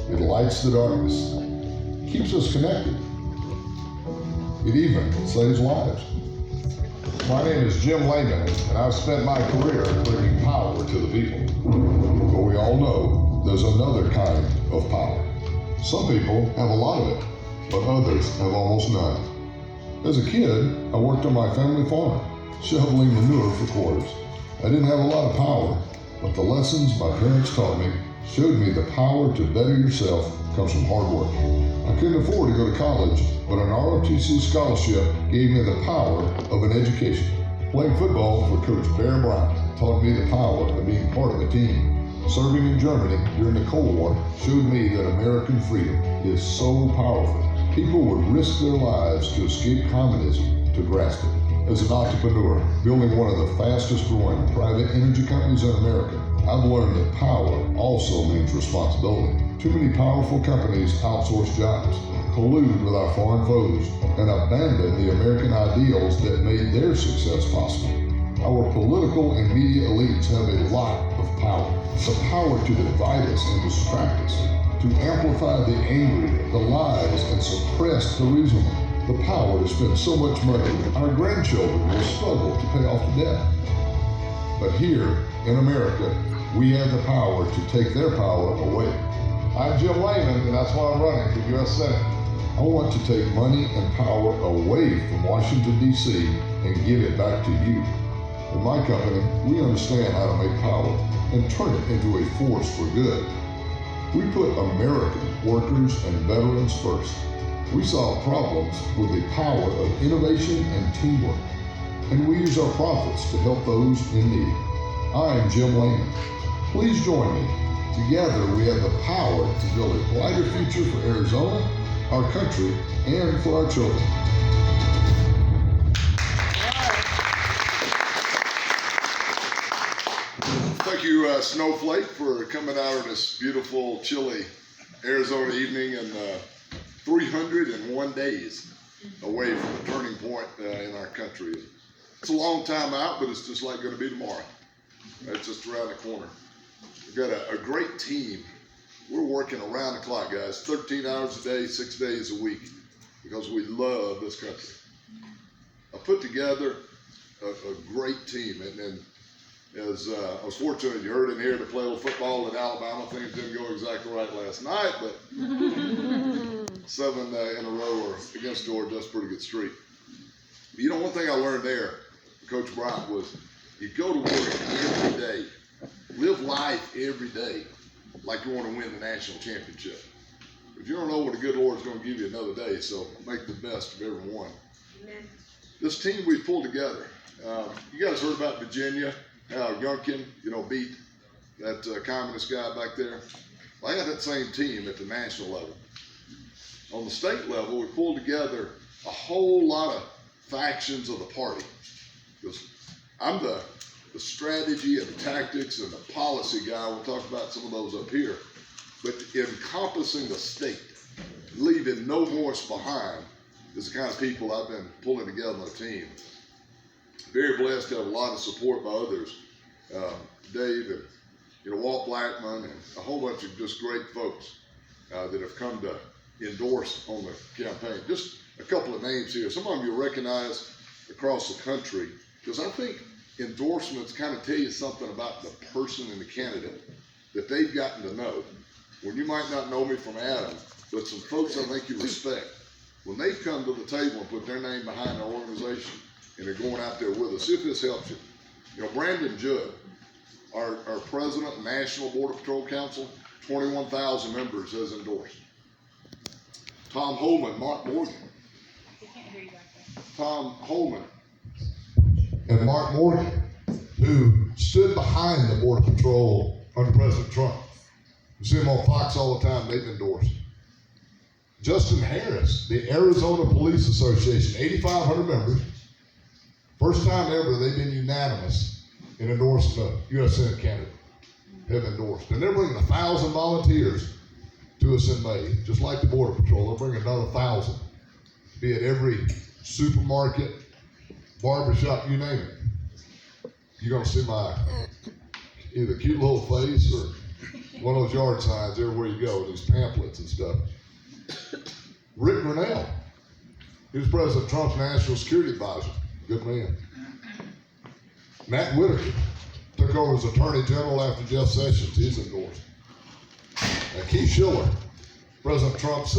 It lights the darkness, keeps us connected. It even saves lives. My name is Jim Laman, and I've spent my career bringing power to the people. But we all know there's another kind of power. Some people have a lot of it, but others have almost none. As a kid, I worked on my family farm, shoveling manure for quarters. I didn't have a lot of power, but the lessons my parents taught me showed me the power to better yourself comes from hard work. I couldn't afford to go to college, but an ROTC scholarship gave me the power of an education. Playing football for Coach Bear Bryant taught me the power of being part of a team. Serving in Germany during the Cold War showed me that American freedom is so powerful. People would risk their lives to escape communism to grasp it. As an entrepreneur, building one of the fastest growing private energy companies in America, I've learned that power also means responsibility. Too many powerful companies outsource jobs, collude with our foreign foes, and abandon the American ideals that made their success possible. Our political and media elites have a lot of power. The power to divide us and distract us, to amplify the angry, the lies, and suppress the reasonable. The power to spend so much money our grandchildren will struggle to pay off the debt. But here in America, we have the power to take their power away. I'm Jim Laman, and that's why I'm running for U.S. Senate. I want to take money and power away from Washington, D.C. and give it back to you. In my company, we understand how to make power and turn it into a force for good. We put American workers and veterans first. We solve problems with the power of innovation and teamwork, and we use our profits to help those in need. I'm Jim Laman. Please join me. Together, we have the power to build a brighter future for Arizona, our country, and for our children. Thank you, Snowflake, for coming out on this beautiful, chilly Arizona evening and 301 days away from the turning point in our country. It's a long time out, but it's just like going to be tomorrow. It's just around the corner. We've got a great team. We're working around the clock, guys, 13 hours a day, 6 days a week, because we love this country. I put together a great team, and as I was fortunate, you heard in here to play a little football in Alabama. Things didn't go exactly right last night, but 7 in a row or against Georgia, that's a pretty good streak. But you know, one thing I learned there, Coach Bryant, was you go to work every day, live life every day like you want to win the national championship. If you don't know what a good Lord's going to give you another day, so make the best of every one. Amen. This team we pulled together, you guys heard about Virginia, how Youngkin, beat that communist guy back there. Well, I got that same team at the national level. On the state level, we pulled together a whole lot of factions of the party. Because I'm the strategy and the tactics and the policy guy. We'll talk about some of those up here. But encompassing the state, leaving no voice behind, is the kind of people I've been pulling together on a team. Very blessed to have a lot of support by others. Dave and Walt Blackman and a whole bunch of just great folks that have come to endorse on the campaign. Just a couple of names here. Some of them you'll recognize across the country, because I think endorsements kind of tell you something about the person and the candidate that they've gotten to know. When you might not know me from Adam, but some folks I think you respect, when they've come to the table and put their name behind our organization and they're going out there with us, see if this helps you. Brandon Judd, our president of National Border Patrol Council, 21,000 members, has endorsed. Tom Holman, Mark Morgan. I can't hear you back there. Tom Holman and Mark Morgan, who stood behind the Border Patrol under President Trump. You see them on Fox all the time, they've endorsed. Justin Harris, the Arizona Police Association, 8,500 members. First time ever they've been unanimous in endorsing a U.S. Senate candidate, have endorsed. And they're bringing 1,000 volunteers to us in May, just like the Border Patrol. They'll bring another 1,000, be at every supermarket, barbershop, you name it. You're going to see my either cute little face or one of those yard signs everywhere you go, these pamphlets and stuff. Rick Grinnell, he was President Trump's national security advisor. Good man. Matt Whitaker took over as Attorney General after Jeff Sessions. He's endorsed. Keith Schiller, President Trump's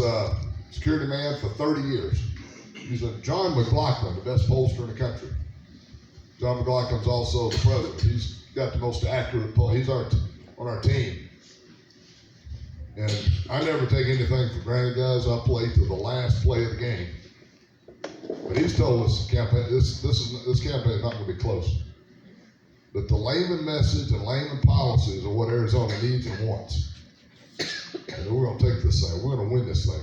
security man for 30 years. He's John McLaughlin, the best pollster in the country. John McLaughlin's also the president. He's got the most accurate poll. He's on our team. And I never take anything for granted, guys. I play to the last play of the game. But he's told us campaign, this campaign is not going to be close. But the Laman message and Laman policies are what Arizona needs and wants. And we're going to take this thing. We're going to win this thing.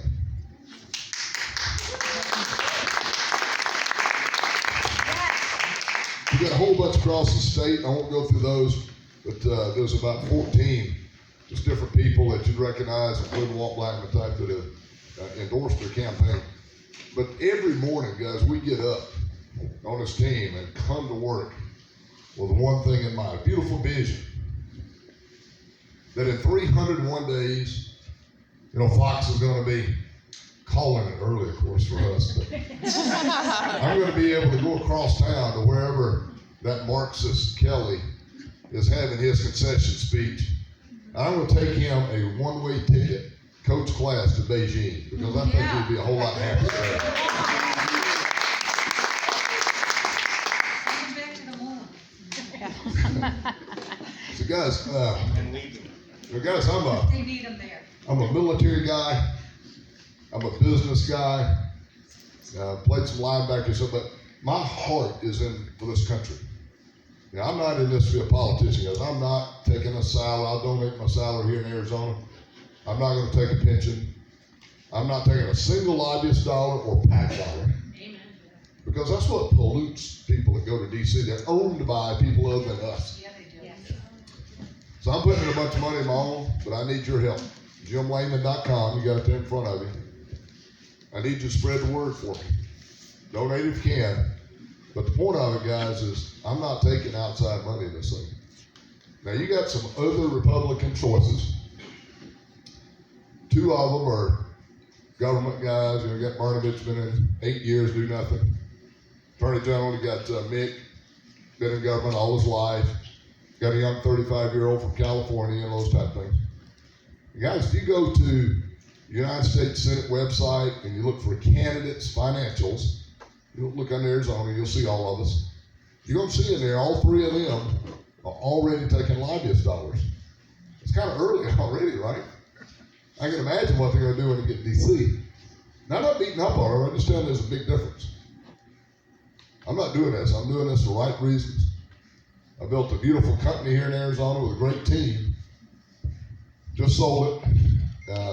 We got a whole bunch across the state. I won't go through those, but there's about 14 just different people that you'd recognize, including Walt Blackman type, that have endorsed their campaign. But every morning, guys, we get up on this team and come to work with one thing in mind, a beautiful vision. That in 301 days, Fox is going to be calling it early, of course, for us, but I'm going to be able to go across town to wherever that Marxist Kelly is having his concession speech. I'm going to take him a one-way ticket, coach class to Beijing, because I think he'd be a whole lot happier there. So guys, I'm a military guy. I'm a business guy. Played some linebacker, but my heart is in for this country. I'm not in this to be a politician, guys. I'm not taking a salary. I'll donate my salary here in Arizona. I'm not going to take a pension. I'm not taking a single lobbyist dollar or PAC dollar. Amen. Because that's what pollutes people that go to D.C. They're owned by people other than us. Yeah, they do. Yeah. So I'm putting in a bunch of money of my own, but I need your help. JimLaman.com. You got it there in front of you. I need you to spread the word for me. Donate if you can. But the point of it, guys, is I'm not taking outside money in this thing. Now, you got some other Republican choices. Two of them are government guys. You got Barnabas, been in 8 years, do nothing. Attorney General, you got Mick, been in government all his life. Got a young 35-year-old from California and those type of things. Guys, if you go to the United States Senate website and you look for candidates' financials, you look under Arizona, you'll see all of us. You're going to see in there, all three of them are already taking lobbyist dollars. It's kind of early already, right? I can imagine what they're going to do when they get to D.C. Now, I'm not beating up on them. I'm just telling you there's a big difference. I'm not doing this. I'm doing this for the right reasons. I built a beautiful company here in Arizona with a great team. Just sold it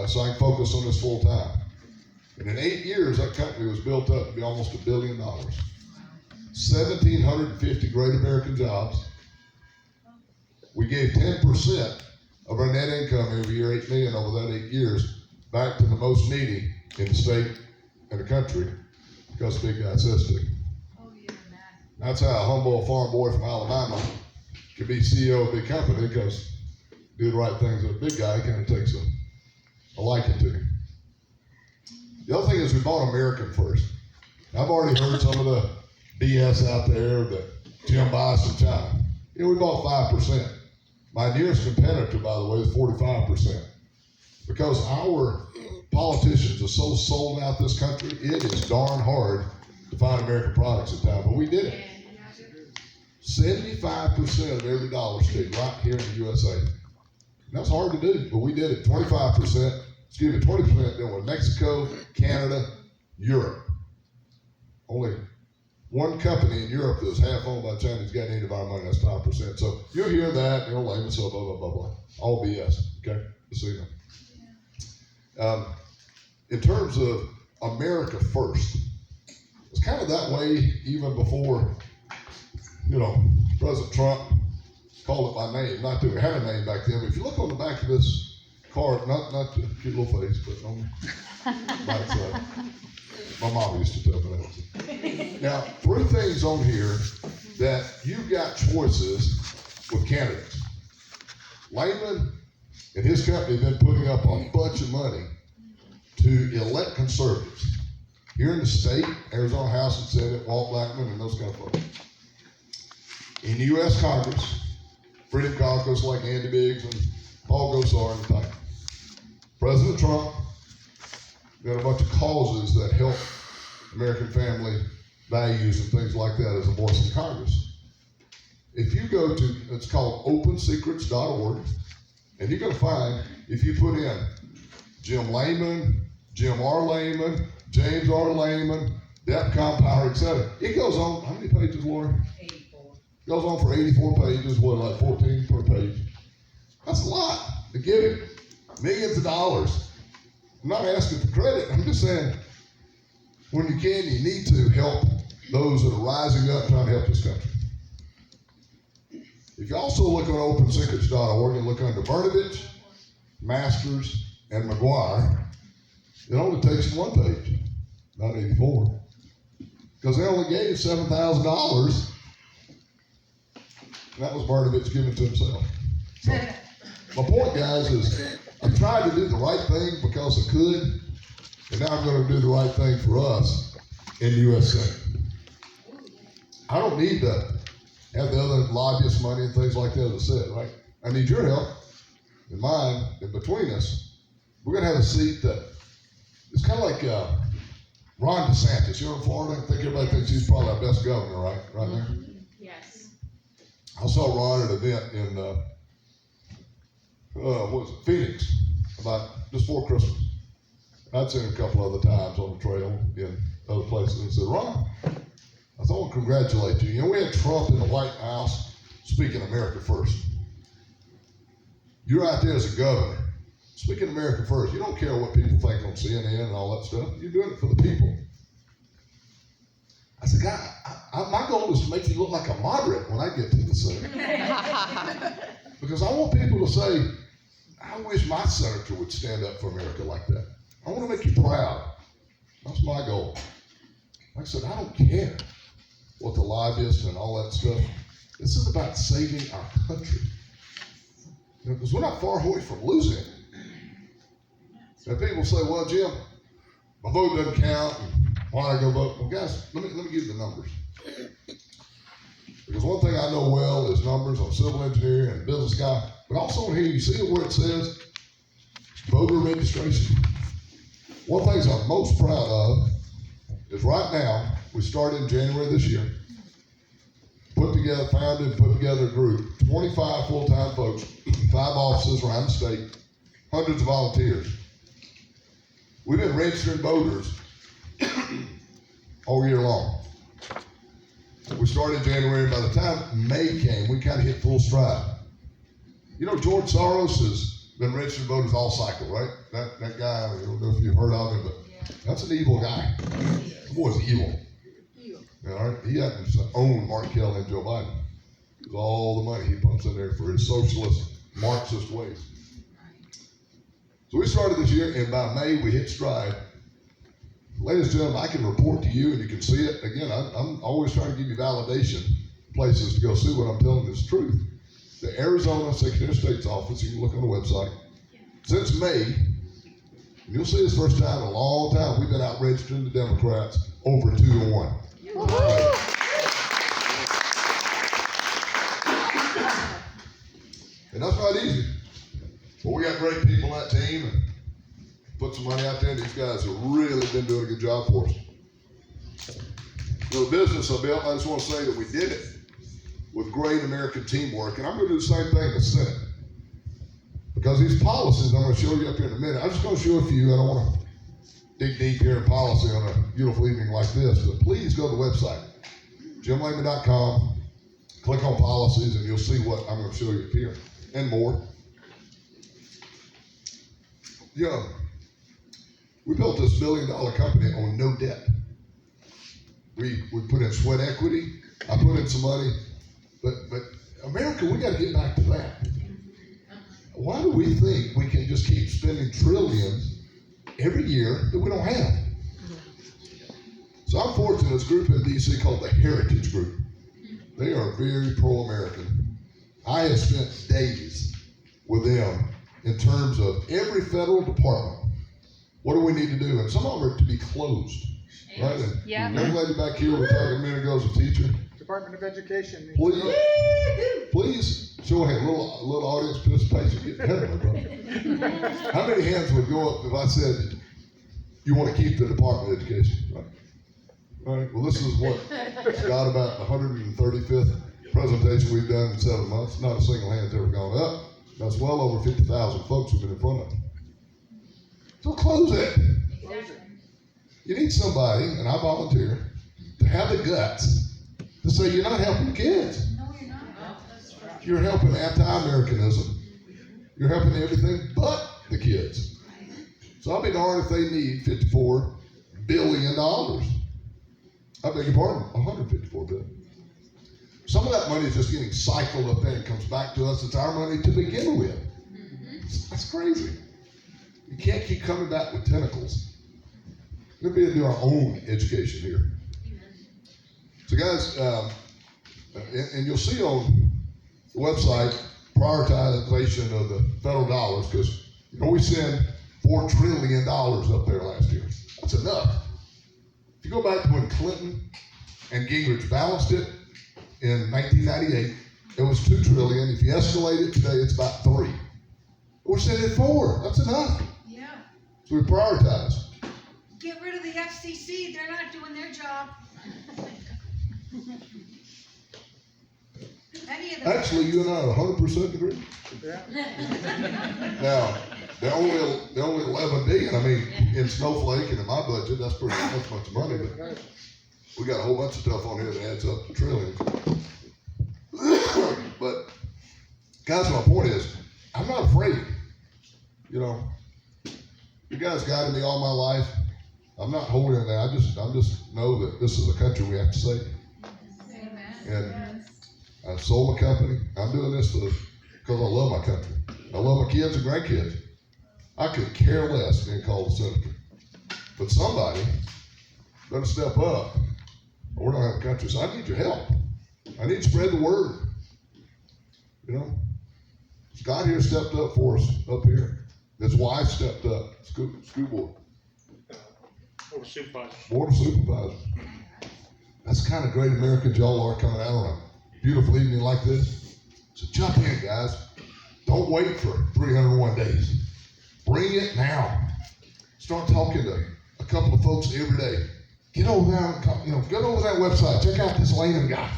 so I can focus on this full time. And in 8 years, that company was built up to be almost $1 billion. 1,750 great American jobs. We gave 10% of our net income every year, $8 million over that 8 years, back to the most needy in the state and the country because the big guy says to. That's how a humble farm boy from Alabama can be CEO of a big company, because do the right things with a big guy kind of takes a liking to him. The other thing is we bought American first. I've already heard some of the BS out there that Jim buys from China. We bought 5%. My nearest competitor, by the way, is 45%. Because our politicians are so sold out this country, it is darn hard to find American products at times, but we did it. 75% of every dollar stayed right here in the USA. And that's hard to do, but we did it. 20% then with Mexico, Canada, Europe. Only one company in Europe that was half owned by China has got any of our money, that's 5%. So you'll hear that, Laman, so blah, blah, blah, blah. All BS, okay? Just so you know. In terms of America first, it's kind of that way even before, President Trump called it by name. Not that we had a name back then, but if you look on the back of this card, not the cute little face, but on my mom used to tell me that. Now, 3 things on here that you've got choices with candidates. Laman and his company have been putting up a bunch of money to elect conservatives. Here in the state, Arizona House and Senate, Walt Blackman, and those kind of folks. In the U.S. Congress, Freedom Caucus like Andy Biggs and Paul Gosar and the type. President Trump got a bunch of causes that help American family values and things like that as a voice in Congress. If you go to, it's called opensecrets.org, and you're going to find, if you put in Jim Laman, Jim R. Laman, James R. Laman, DEFCON Power, etc. It goes on, how many pages, Lori? 84. It goes on for 84 pages, what, like 14 per page? That's a lot to give it millions of dollars. I'm not asking for credit. I'm just saying, when you can, you need to help those that are rising up trying to help this country. If you also look on opensecrets.org and look under Brnovich, Masters, and McGuire, it only takes you one page, not 84. Because they only gave $7,000, and that was Brnovich giving to himself. So, my point, guys, is I tried to do the right thing because I could, and now I'm going to do the right thing for us in the U.S. Senate. I don't need to have the other lobbyist money and things like that, as I said, right? I need your help and mine, and between us, we're going to have a seat that it's kind of like Ron DeSantis. You're in Florida. I think everybody thinks he's probably our best governor, right? Right there. Yes. I saw Ron at an event in what was it, Phoenix, about just before Christmas. I'd seen him a couple other times on the trail in other places. And he said, Ron, I thought I want to congratulate you. You know, we had Trump in the White House speaking America first. You're out there as a governor, speaking America first. You don't care what people think on CNN and all that stuff. You're doing it for the people. I said, God, my goal is to make you look like a moderate when I get to the Senate. Because I want people to say, I wish my senator would stand up for America like that. I want to make you proud. That's my goal. Like I said, I don't care what the lobbyists and all that stuff. This is about saving our country. Because we're not far away from losing it. And people say, well, Jim, my vote doesn't count. And why I go vote? Well, guys, let me give you the numbers. Because one thing I know well is numbers. I'm a civil engineer and a business guy. But also in here, you see where it says voter registration. One of the things I'm most proud of is right now, we started in January this year, founded and put together a group, 25 full-time folks, 5 offices around the state, hundreds of volunteers. We've been registering voters all year long. We started in January. By the time May came, we kind of hit full stride. You know, George Soros has been registering voters all cycle, right? That guy, I don't know if you've heard of him, but that's an evil guy. The boy's evil. You know, he happens to own Mark Kelly and Joe Biden. Because all the money he pumps in there for his socialist, Marxist ways. So we started this year, and by May, we hit stride. Ladies and gentlemen, I can report to you, and you can see it. Again, I'm always trying to give you validation, places to go see what I'm telling you is truth. The Arizona Secretary of State's office, you can look on the website. Since May, and you'll see this first time in a long time, we've been out registering the Democrats over 2-1. And that's not easy. But we got great people on that team and put some money out there. These guys have really been doing a good job for us. So the business I built, I just want to say that we did it with great American teamwork. And I'm going to do the same thing in the Senate. Because these policies, I'm going to show you up here in a minute. I'm just going to show a few. I don't want to dig deep here in policy on a beautiful evening like this. But please go to the website, jimlaman.com. Click on policies and you'll see what I'm going to show you up here and more. Yeah, we built this $1 billion company on no debt. We put in sweat equity. I put in some money, but America, we got to get back to that. Why do we think we can just keep spending trillions every year that we don't have? So I'm fortunate, this group in D.C. called the Heritage Group. They are very pro-American. I have spent days with them in terms of every federal department. What do we need to do? And some of them are to be closed, right? And Yeah. the young lady back here was talking a minute ago as a teacher. Department of Education. Please show a little audience participation. Get ahead of me, brother. How many hands would go up if I said you want to keep the Department of Education? Right. Well, this is what got about the 135th presentation we've done in 7 months. Not a single hand's ever gone up. That's well over 50,000 folks who've been in front of it. So close it. You need somebody, and I volunteer, to have the guts to say you're not helping the kids. No, you're not. That's right. You're helping anti-Americanism. You're helping everything but the kids. So I'll be darned if they need $54 billion. I beg your pardon, $154 billion. Some of that money is just getting cycled up there and comes back to us. It's our money to begin with. That's crazy. You can't keep coming back with tentacles. We're going to do our own education here. So guys, and you'll see on the website prioritization of the federal dollars, because we sent $4 trillion up there last year. That's enough. If you go back to when Clinton and Gingrich balanced it in 1998, it was $2 trillion. If you escalate it today, it's about $3 trillion. We're sending $4. That's enough. Yeah. So we prioritize. Get rid of the FCC. They're not doing their job. Any of them. Actually, you and I are 100% agree. Yeah. Now, they're only 11 billion. I mean, in Snowflake and in my budget, that's much money, but we got a whole bunch of stuff on here that adds up to trillions. But guys, my point is, I'm not afraid. You guys guided me all my life. I'm not holding it now. I just know that this is a country we have to save. Amen. And I sold my company. I'm doing this because I love my country. I love my kids and grandkids. I could care less being called a senator. But somebody better step up, or we're not having a country. So I need your help. I need to spread the word. Scott here stepped up for us up here. His wife stepped up. School board. Board of Supervisors. Board of Supervisors. That's the kind of great Americans y'all are coming out on a beautiful evening like this. So jump in, guys. Don't wait for 301 days. Bring it now. Start talking to a couple of folks every day. Get over there, get over that website. Check out this Laman guy.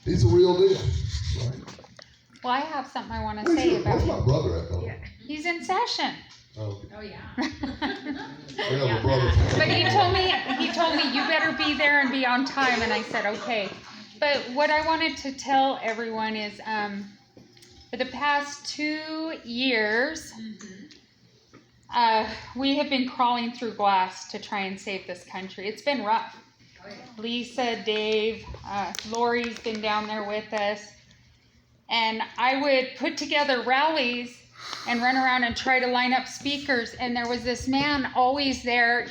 He's the real deal. Right? Well, I have something I want to say about Where's him. my brother at, though? He's in session. Oh, Oh, yeah. I have a brother. But he told me you better be there and be on time, and I said okay. But what I wanted to tell everyone is, for the past 2 years, we have been crawling through glass to try and save this country. It's been rough. Oh, yeah. Lisa, Dave, Lori's been down there with us, and I would put together rallies and run around and try to line up speakers, and there was this man always there,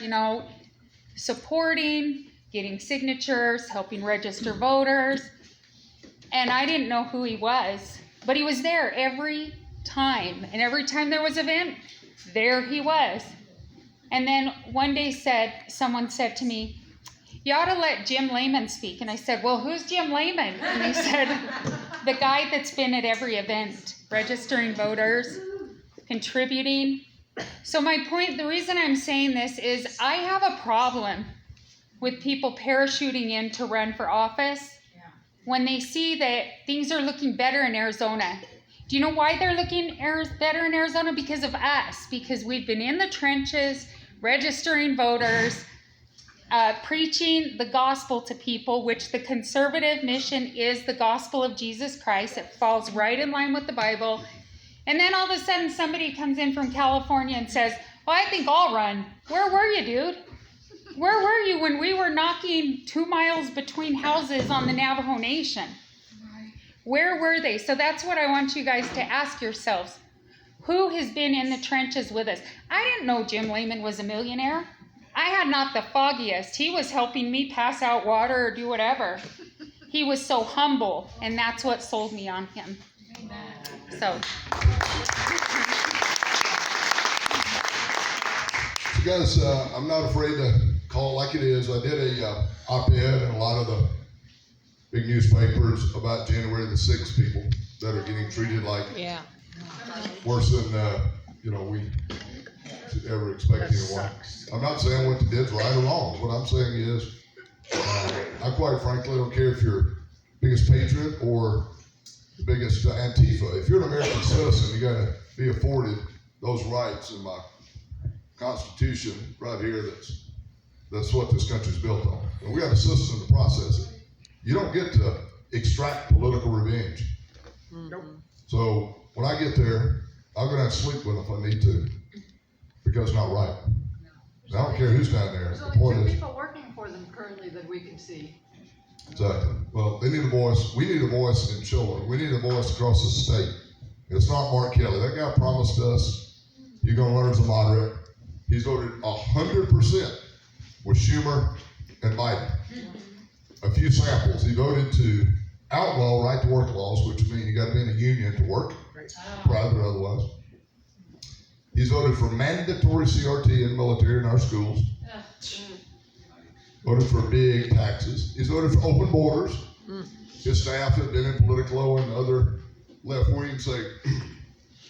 supporting, getting signatures, helping register voters, and I didn't know who he was, but he was there every time, and every time there was an event, there he was. And then one day someone said to me, you ought to let Jim Laman speak. And I said, well, who's Jim Laman? And he said, the guy that's been at every event, registering voters, contributing. So my point, the reason I'm saying this is I have a problem with people parachuting in to run for office when they see that things are looking better in Arizona. Do you know why they're looking better in Arizona? Because of us, because we've been in the trenches, registering voters, preaching the gospel to people, which the conservative mission is the gospel of Jesus Christ. It falls right in line with the Bible. And then all of a sudden somebody comes in from California and says, well, I think I'll run. Where were you, dude? Where were you when we were knocking 2 miles between houses on the Navajo Nation? Where were they? So that's what I want you guys to ask yourselves. Who has been in the trenches with us? I didn't know Jim Laman was a millionaire. I had not the foggiest. He was helping me pass out water or do whatever. He was so humble, and that's what sold me on him. Amen. So. Guys, I'm not afraid to call it like it is. I did a op-ed in a lot of the big newspapers about January the 6th people that are getting treated like worse than we should ever expect anyone. I'm not saying what they did's right or wrong. What I'm saying is, I quite frankly don't care if you're biggest patriot or the biggest Antifa. If you're an American citizen, you got to be afforded those rights in my Constitution right here. That's what this country's built on. And we got a system to process it. You don't get to extract political revenge. Nope. So when I get there, I'm gonna have to sleep with them if I need to, because it's not right. And I don't care who's down there. There's The only point two is, people working for them currently that we can see. exactly. Well, they need a voice. We need a voice in children. We need a voice across the state. It's not Mark Kelly. That guy promised us he's gonna run as a moderate. He's voted 100% with Schumer and Biden. A few samples. He voted to outlaw right to work laws, which mean you got to be in a union to work, private or otherwise. He's voted for mandatory CRT in military in our schools. Voted for big taxes. He's voted for open borders. His staff have been in Politico and other left wing say,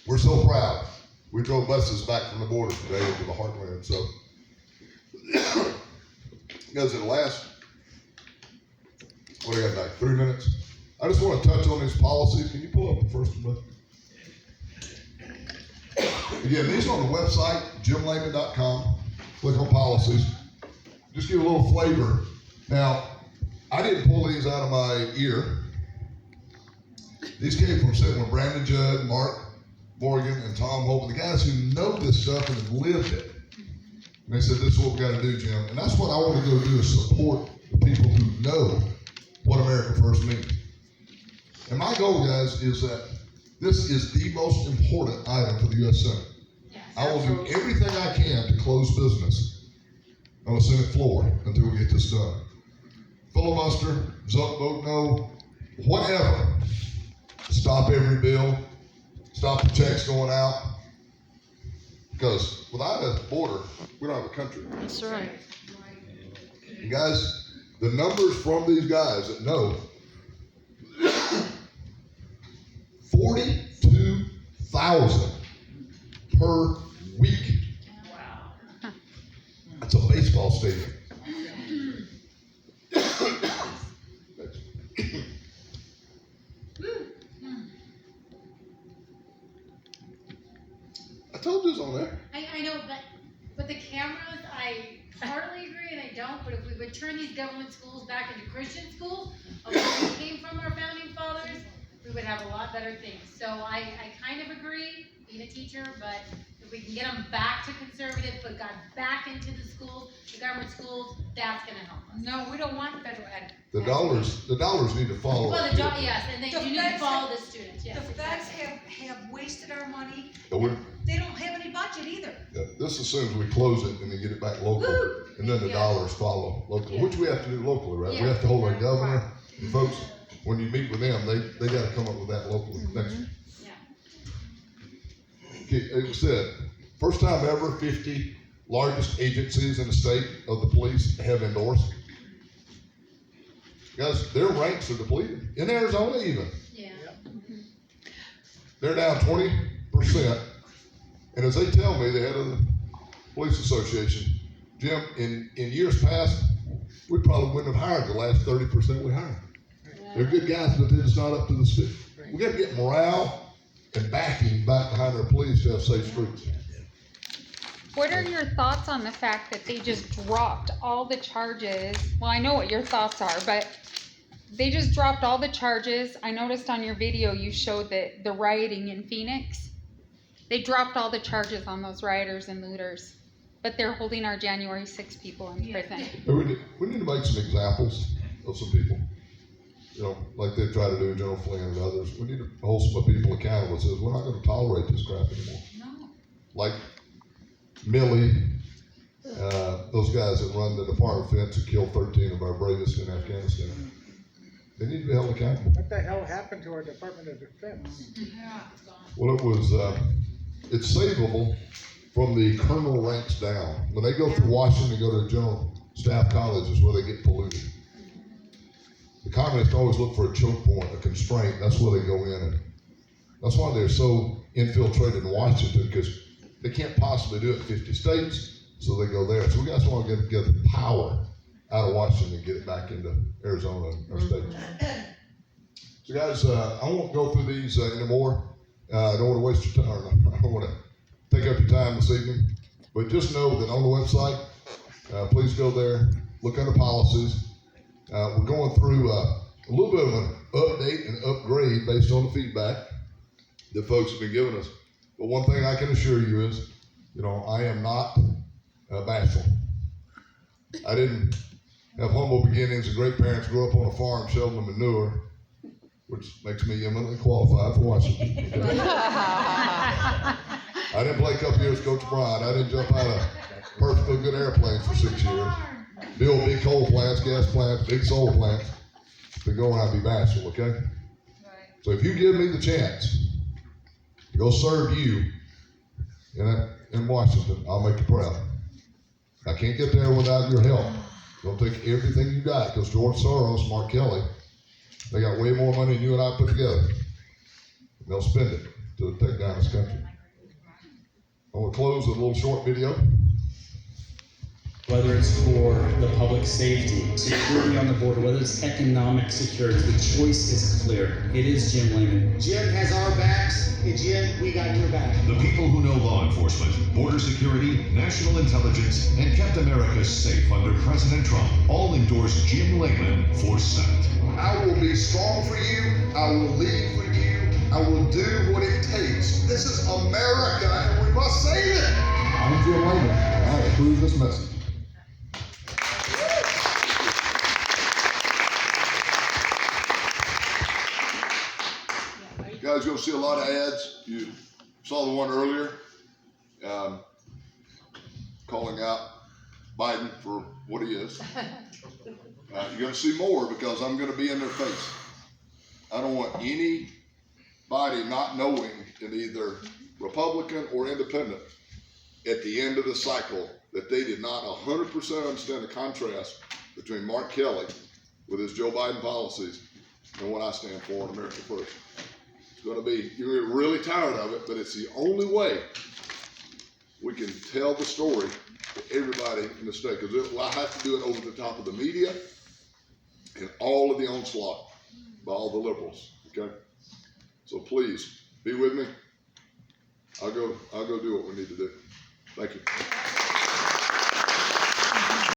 we're so proud. We drove buses back from the border today into the heartland. So, because in the last, what do I got, like 3 minutes? I just want to touch on these policies. Can you pull up the first one? Again, these are on the website, jimlaman.com. Click on policies. Just give a little flavor. Now, I didn't pull these out of my ear. These came from sitting with Brandon Judd, Mark Morgan, and Tom Hope, the guys who know this stuff and have lived it. And they said, this is what we got to do, Jim. And that's what I want to go do, is support the people who know what America First means. And my goal, guys, is that this is the most important item for the U.S. Senate. I will do everything I can to close business on the Senate floor until we get this done. Filibuster, vote no, whatever. Stop every bill. Stop the checks going out. Because without a border, we don't have a country. That's right. And guys, the numbers from these guys that know, 42,000 per week. Wow. That's a baseball stadium. I told you it's on there. I know, but the cameras, I partly agree and I don't, but if we would turn these government schools back into Christian schools, of where we came from our founding fathers, we would have a lot better things. So I kind of agree, being a teacher, but if we can get them back to conservative, put God back into the schools, the government schools, that's gonna help us. No, we don't want federal ed. The dollars need to follow. Well, yes, and they The do need to feds follow have- the students, yes, The feds exactly. have wasted our money. Yeah, we're- They don't have any budget either. Yeah, this assumes we close it and then get it back local, Woo! and then the Yeah. dollars follow locally, Yeah. which we have to do locally, right? We Yeah. have to hold our governor, and folks, when you meet with them, they gotta come up with that locally. Next. Yeah. Okay, it said, first time ever, 50 largest agencies in the state of the police have endorsed. Guys, their ranks are depleted, in Arizona even. Yeah. They're down 20%. And as they tell me, the head of the police association, Jim, in years past, we probably wouldn't have hired the last 30% we hired. They're good guys, but they're just not up to the stick. We got to get morale and backing back behind our police to have safe streets. What are your thoughts on the fact that they just dropped all the charges? Well, I know what your thoughts are, but they just dropped all the charges. I noticed on your video you showed that the rioting in Phoenix. They dropped all the charges on those rioters and looters, but they're holding our January 6 people in prison. But we need to make some examples of some people, you know, like they try to do General Flynn and others. We need to hold some people accountable that says, we're not going to tolerate this crap anymore. No. Like Millie, those guys that run the Department of Defense and killed 13 of our bravest in Afghanistan. They need to be held accountable. What the hell happened to our Department of Defense? Well, it was, it's savable, from the colonel ranks down. When they go through Washington and go to general staff college is where they get polluted. The communists always look for a choke point, a constraint. That's where they go in, and that's why they're so infiltrated in Washington, because they can't possibly do it in 50 states, so they go there. So we guys want to get the power out of Washington and get it back into Arizona, our state. So guys, I won't go through these anymore. I don't want to waste your time. I don't want to take up your time this evening, but just know that on the website, please go there, look under policies. We're going through a little bit of an update and upgrade based on the feedback that folks have been giving us. But one thing I can assure you is, I am not bashful. I didn't have humble beginnings and great parents, grew up on a farm shoveling manure, which makes me eminently qualified for Washington. I didn't play a couple years Coach Bryant. I didn't jump out of perfectly good airplanes for 6 years. Build big coal plants, gas plants, big solar plants to go and I'd be bashful, okay? Right. So if you give me the chance to go serve you in Washington, I'll make you proud. I can't get there without your help. Don't take everything you got, because George Soros, Mark Kelly, they got way more money than you and I put together. And they'll spend it to take down this country. I want to close with a little short video. Whether it's for the public safety, security on the border, whether it's economic security, the choice is clear. It is Jim Laman. Jim has our backs, and Jim, we got your back. The people who know law enforcement, border security, national intelligence, and kept America safe under President Trump all endorse Jim Laman for Senate. I will be strong for you. I will lead for you. I will do what it takes. This is America, and we must save it. I'm Jim Laman, and I approve this message. You guys, you're going to see a lot of ads. You saw the one earlier, calling out Biden for what he is. You're going to see more because I'm going to be in their face. I don't want anybody not knowing in either Republican or independent at the end of the cycle that they did not 100% understand the contrast between Mark Kelly with his Joe Biden policies and what I stand for in America First. It's going to be, you're going to get really tired of it, but it's the only way we can tell the story to everybody in the state, because I have to do it over the top of the media and all of the onslaught by all the liberals, okay? So please, be with me. I'll go do what we need to do. Thank you.